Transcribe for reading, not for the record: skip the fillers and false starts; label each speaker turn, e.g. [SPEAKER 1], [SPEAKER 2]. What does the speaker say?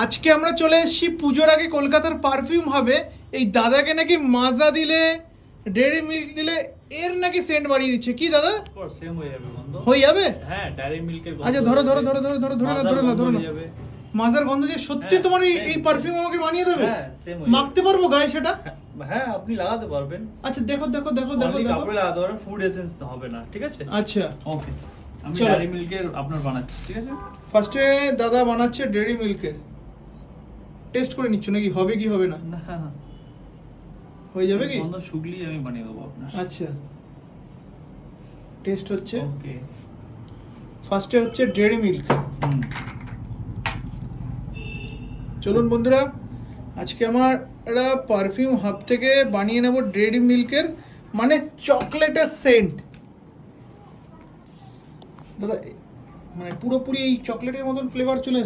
[SPEAKER 1] আজকে আমরা চলে এসেছি পুজোর আগে কলকাতার পারফিউম হবে। এই দাদাকে নাকি মাজা দিলে, ডেয়ারি মিল্ক দিলে এর নাকি সেন্ট বাড়িয়ে দিচ্ছে। কি দাদা
[SPEAKER 2] সেম হয়ে যাবে গন্ধ,
[SPEAKER 1] হয়ে যাবে?
[SPEAKER 2] হ্যাঁ ডেয়ারি মিল্কের গন্ধ।
[SPEAKER 1] আচ্ছা ধরো ধরো ধরো ধরো ধরো ধরো না ধরো না ধরো না।
[SPEAKER 2] যাবে।
[SPEAKER 1] মাজার গন্ধ যে সত্যি
[SPEAKER 2] হ্যাঁ,
[SPEAKER 1] তোমার এই
[SPEAKER 2] same,
[SPEAKER 1] পারফিউম আমাকে বানিয়ে দেবে?
[SPEAKER 2] হ্যাঁ সেম হয়ে
[SPEAKER 1] মাখতে পারবো গায়ে সেটা?
[SPEAKER 2] হ্যাঁ আপনি লাগাতে পারবেন।
[SPEAKER 1] আচ্ছা দেখো দেখো দেখো দেখো
[SPEAKER 2] অনলি
[SPEAKER 1] দেখো।
[SPEAKER 2] কাপড়ে লাগাতে পারবেন, ফুড এসেন্স হবে না, ঠিক আছে?
[SPEAKER 1] আচ্ছা
[SPEAKER 2] ওকে, আমি
[SPEAKER 1] চলো।
[SPEAKER 2] ডেয়ারি মিল্কের আপনার বানাচ্ছি, ঠিক আছে?
[SPEAKER 1] ফার্স্টে দাদা বানাচ্ছে ডেয়ারি মিল্কের। টেস্ট করে নিচ্ছ নাকি হবে কি হবে না?
[SPEAKER 2] না
[SPEAKER 1] হয়ে যাবে কি?
[SPEAKER 2] গন্ধ শুকলি আমি বানিয়ে দেবো আপনার।
[SPEAKER 1] আচ্ছা টেস্ট হচ্ছে।
[SPEAKER 2] ওকে।
[SPEAKER 1] ফার্স্টে হচ্ছে ডেয়ারি মিল্ক। চলুন বন্ধুরা, আজকে আমার একটা পারফিউম হাব থেকে বানিয়ে নেব ডেয়ারি মিল্কের মানে চকলেটের সেন্ট। দাদা মানে পুরোপুরি এই চকলেটের মতন ফ্লেভার চলে আসবে?